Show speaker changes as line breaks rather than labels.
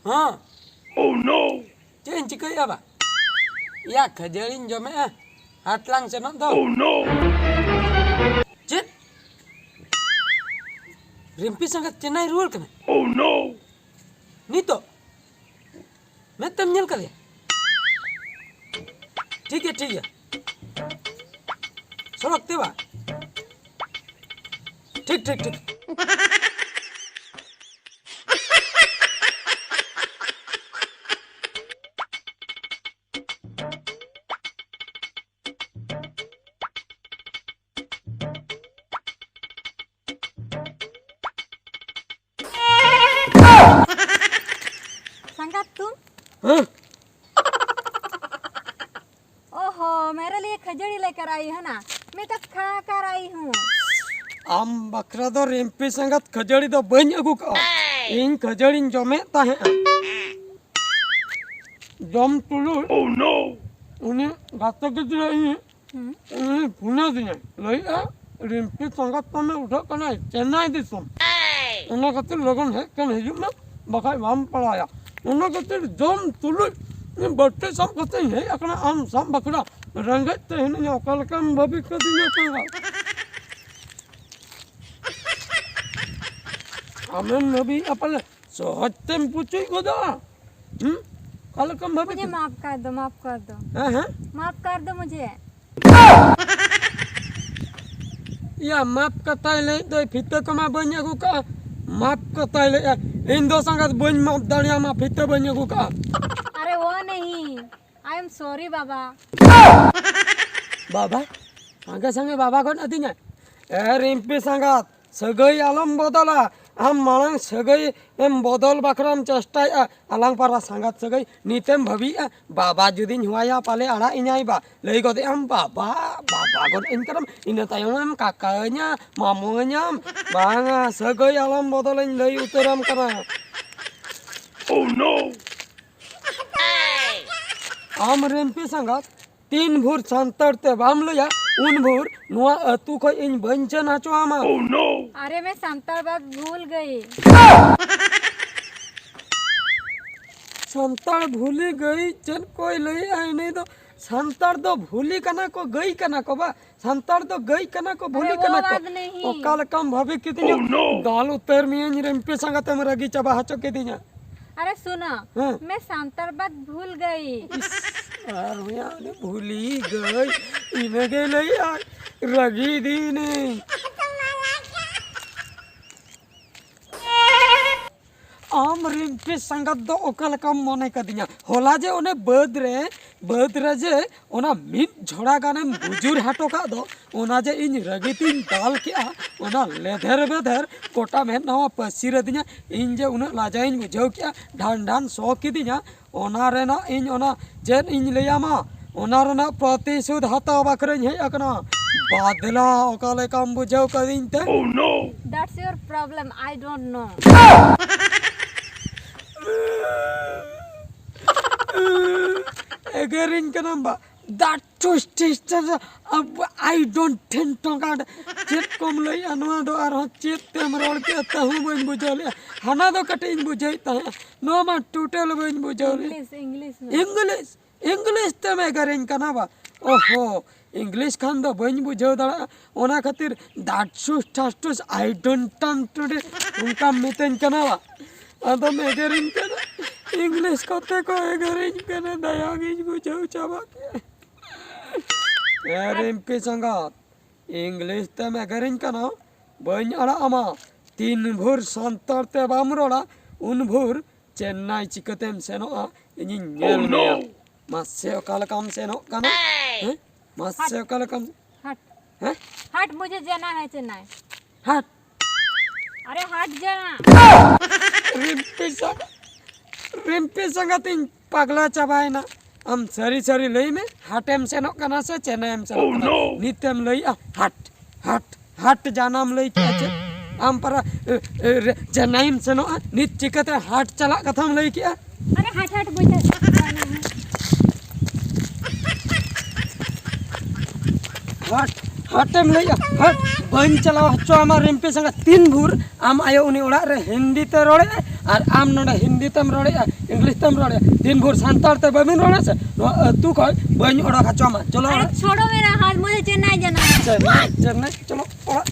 हाँ
Oh no!
Chain चिकई अब या खजड़ीन जो में हाटलांग से न दो
Oh no!
चेन रिम्पी संगत चेन्नई रूल कने
Oh no!
नी तो मैं तम नेल कर दिया ठीक है सड़कते बा ठीक
संगत तुम?
हाँ
ओहो, मेरे लिए खजड़ी लेकर आई है ना। मैं तो खा कर आई हूँ।
आम बकरा दो रिम्पी संगत खजड़ी दो बन अगु का इन खजड़ी जमे ताहे जम तुलु
Oh no!
उन्हें गाता के दिए उन्हें पुणे दिए लइया रिम्पी संगत तो में उठा करना चेन्नई दिसम उन्हें कहते लोगों है कन हिजू में बखाई वाम पड़ाया उन्हें कहते जम तुलु बट्टे सब कहते हैं अपना आम सब बकरा रंगते हैं नहीं कल कम भविष्य दिए करेगा हमें नबी अपने सोचते में पूछी खुदा कल कम
मुझे
भविष्य
माफ कर दो, माफ कर दो,
हैं
माफ कर दो मुझे।
या माप कताई ले तो फिते कमा बन्या को का माप कताई ले इन दो संगत बन माप दरिया मा फिते बन्या को का
अरे वो नहीं, आई एम सॉरी बाबा।
बाबा संगे संगे बाबा को नदी ने ए रिम्पी संगत सगई आलम बदला हम मांग सगई एम बदल बकरम चेष्टा आलांग पारा संगत सगई नीतेम भवी बाबा जुदिन हुआया पाले आड़ा इन्याई बा लई गते हम बाबा गन इनकरम इन तायम काकाnya मामुnya बांगा सगई आलम बदल लई उतरम करा
Oh no!
आम रिम्पी संगत तीन भूर संतरते बाम लया उन भूर नुआ अतु को इन बंचन आचो आमा
Oh no!
अरे मैं संताल बात भूल गई।
संताल भूली गई चन कोई लई आई नहीं तो संताल तो भूली कना को गई कना को बा संताल तो गई कना को भूली
अरे वो
कना
बात
को
नहीं।
ओ काल कम भवे कितनी
Oh no!
दाल उतर मियन रिम्पी संगत हम रगी चबा हचो के दिया
अरे सुनो,
हाँ।
मैं संताल बात भूल गई।
यार यार भूली गई इने के लई आई रगी दी नहीं आम रिम्पी संगत दो ओकल कम मने कदिया होला जे ओने बद रे जे ओना मिट झोड़ा गाने बुजुर हाटो का दो ओना जे इन रगितिन दाल के ओना लेधर बेधर कोटा में नवा पसीर दिया इन जे उना लाजाइन बुझाव के ढान सो किदिया ओना रेना इन ओना जे इन लेयामा ओना रेना प्रतिशोध हता बकरन है अकना बादला ओकाले कम बुझाव कदिन ते
Oh no!
That's your problem, I don't know.
अगर इनका नाम बा that twist अब I don't think to God चेत कम लई अनवा दो आर चेत तेम रोड के तहु बन बुझले हना दो कटे इन बुझाई ता नो मा टोटल बन बुझले इंग्लिश ते में करें कना बा ओहो इंग्लिश खान दो बन बुझो दड़ा ओना खातिर that twist I don't think today उनका मितन कना बा अदो में करें कना इंग्लिश कते को करें कना दया गिज बुझो चाबा के रिम्पी संगत इंग्लिश ते में करें कना बन अड़ा अमा तीन भोर संतर ते बामरोड़ा उन भोर चेन्नई चिकतेम सेनो इनी नेल में मस्से काल काम सेनो कना हैं मस्से काल काम
हट,
हैं
हट, मुझे जाना है चेन्नई।
हट
अरे हट जाना।
रिम्पी संगत इन पगला चबाय ना हम सरी लई में हटेम सेनो कना से चेन्नईम सेनो
Oh
कना
no!
नित्यम लई हट जानाम लई के हम पर चेन्नईम सेनो नित चिकते हट चला कथम लई के
अरे हट, मुझे जाना है।
हटेम लैया हट बन चलाव हचो आमा रिम्पी संग 3 भूर आम आयो उनी ओड़ा रे हिंदी ते रोड़े और आम नोडे हिंदी तेम रोड़े इंग्लिश तेम रोड़े 3 भूर सांतार ते बबिन रोड़े से तू कह बन ओड़ा हचो आमा चलो
अरे छोड़ो मेरा हाथ, मुझे चेन्नई जाना है।
चेन्नई चलो ओड़ा